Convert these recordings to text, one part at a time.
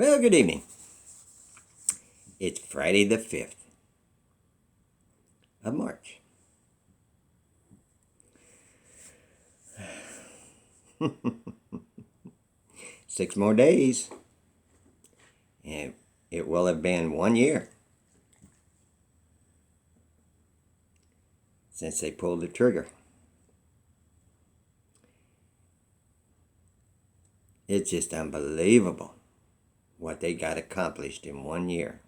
Well, good evening. It's Friday the 5th of March. Six more days, and it will have been 1 year since they pulled the trigger. It's just unbelievable what they got accomplished in 1 year.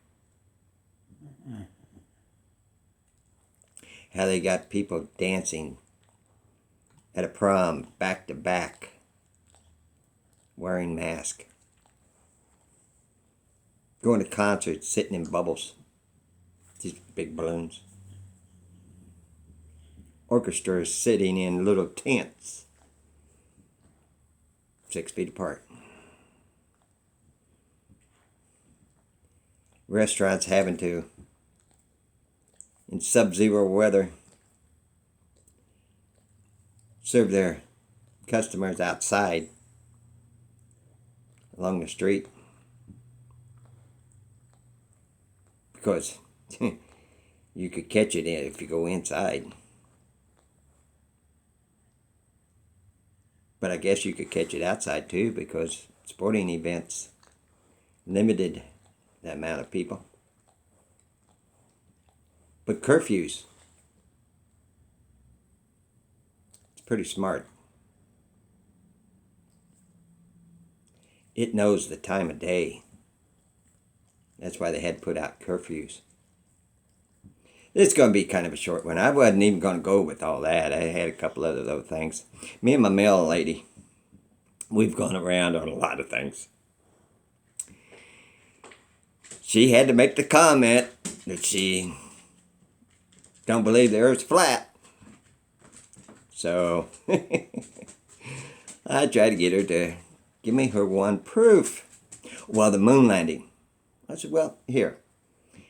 How they got people dancing at a prom back to back, wearing masks, going to concerts, sitting in bubbles, these big balloons, orchestras sitting in little tents, 6 feet apart, restaurants having to, in sub-zero weather, serve their customers outside along the street because you could catch it if you go inside. But I guess you could catch it outside too, because sporting events limited the amount of people. But curfews, it's pretty smart. It knows the time of day. That's why they had put out curfews. It's going to be kind of a short one. I wasn't even going to go with all that. I had a couple other little things. Me and my mail lady, we've gone around on a lot of things. She had to make the comment that she don't believe the earth's flat. So I tried to get her to give me her one proof. Well, the moon landing. I said, well, here.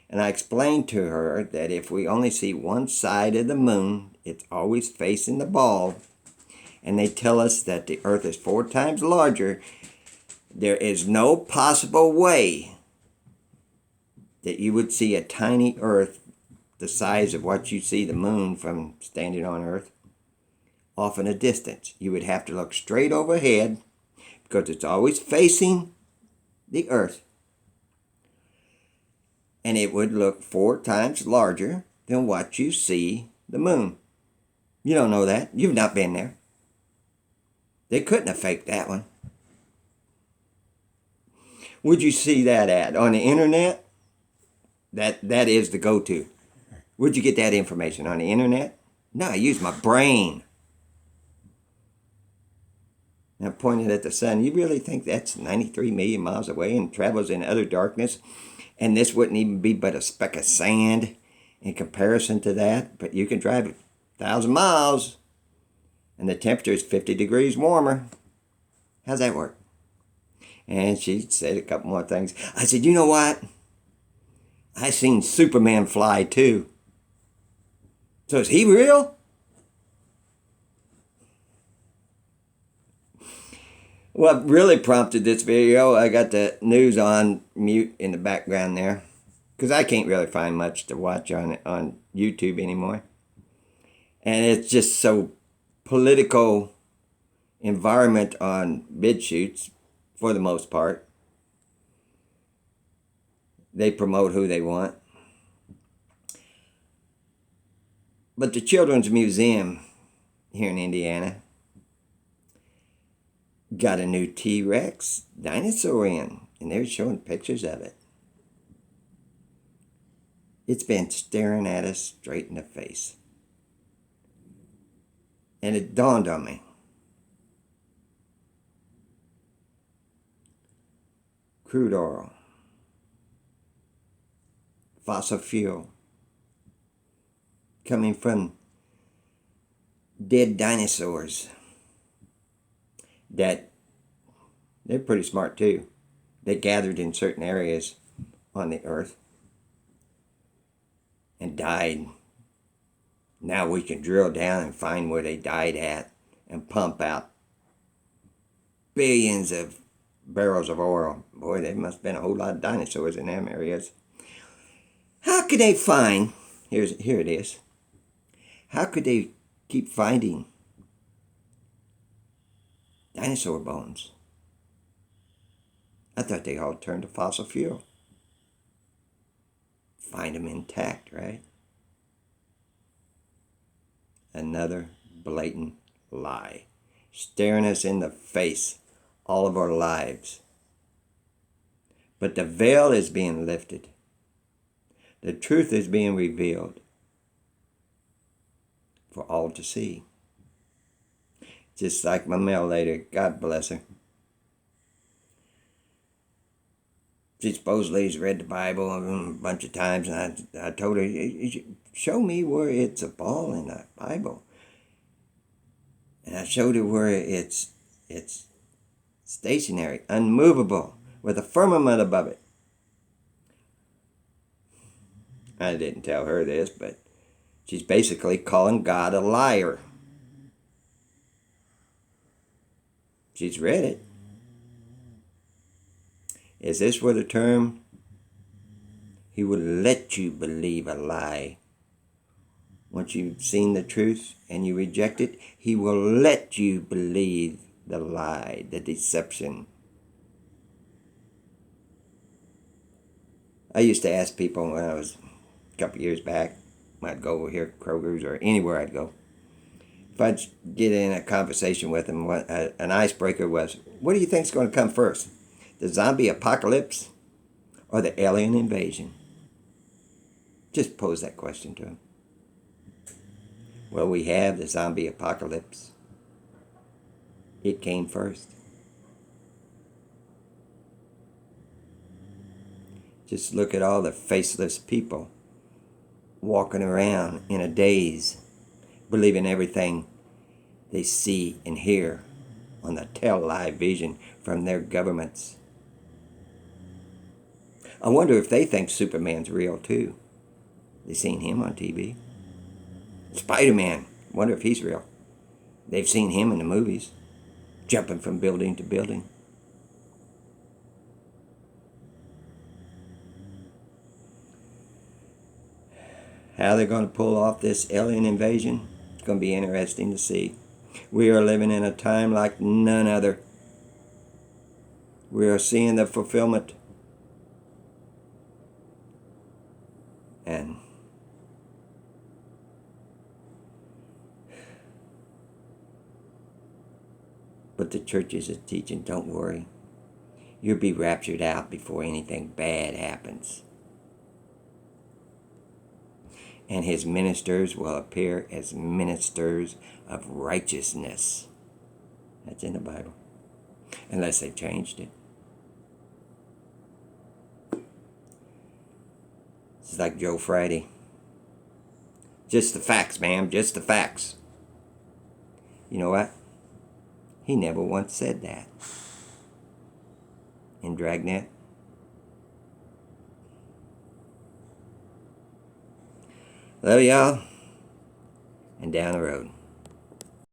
And I explained to her that if we only see one side of the moon, it's always facing the ball. And they tell us that the earth is 4 times larger. There is no possible way that you would see a tiny earth the size of what you see the moon from standing on earth off in a distance. You would have to look straight overhead because it's always facing the earth. And it would look 4 times larger than what you see the moon. You don't know that. You've not been there. They couldn't have faked that one. Would you see that ad on the internet? That is the go-to. Where'd you get that information? On the internet? No, I use my brain. And I pointed at the sun. You really think that's 93 million miles away and travels in utter darkness? And this wouldn't even be but a speck of sand in comparison to that. But you can drive 1,000 miles and the temperature is 50 degrees warmer. How's that work? And she said a couple more things. I said, you know what? I seen Superman fly too. So is he real? What really prompted this video, I got the news on mute in the background there, because I can't really find much to watch on YouTube anymore. And it's just so political environment on bid shoots, for the most part. They promote who they want. But the Children's Museum here in Indiana got a new T-Rex dinosaur in, and they're showing pictures of it. It's been staring at us straight in the face. And it dawned on me. Crude oil, fossil fuel, coming from dead dinosaurs. That they're pretty smart too. They gathered in certain areas on the earth and died. Now we can drill down and find where they died at and pump out billions of barrels of oil. Boy, there must have been a whole lot of dinosaurs in them areas. How could they find, here it is, how could they keep finding dinosaur bones? I thought they all turned to fossil fuel. Find them intact, right? Another blatant lie, staring us in the face all of our lives. But the veil is being lifted. The truth is being revealed for all to see. Just like my mail lady, God bless her. She supposedly has read the Bible a bunch of times, and I told her, show me where it's a ball in the Bible. And I showed her where it's stationary, unmovable, with a firmament above it. I didn't tell her this, but she's basically calling God a liar. She's read it. Is this where the term, he will let you believe a lie? Once you've seen the truth and you reject it, he will let you believe the lie, the deception. I used to ask people when I was a couple years back, I'd go over here at Kroger's or anywhere I'd go. If I'd get in a conversation with them, an icebreaker was, what do you think's going to come first? The zombie apocalypse or the alien invasion? Just pose that question to them. Well, we have the zombie apocalypse. It came first. Just look at all the faceless people walking around in a daze, believing everything they see and hear on the Tel-Lie-Vision from their governments. I wonder if they think Superman's real too. They've seen him on TV. Spider-Man, wonder if he's real. They've seen him in the movies, jumping from building to building. How they're going to pull off this alien invasion, it's going to be interesting to see. We are living in a time like none other. We are seeing the fulfillment. But the churches are teaching, don't worry. You'll be raptured out before anything bad happens. And his ministers will appear as ministers of righteousness. That's in the Bible. Unless they changed it. It's like Joe Friday. Just the facts, ma'am. Just the facts. You know what? He never once said that. In Dragnet. Love y'all. And down the road.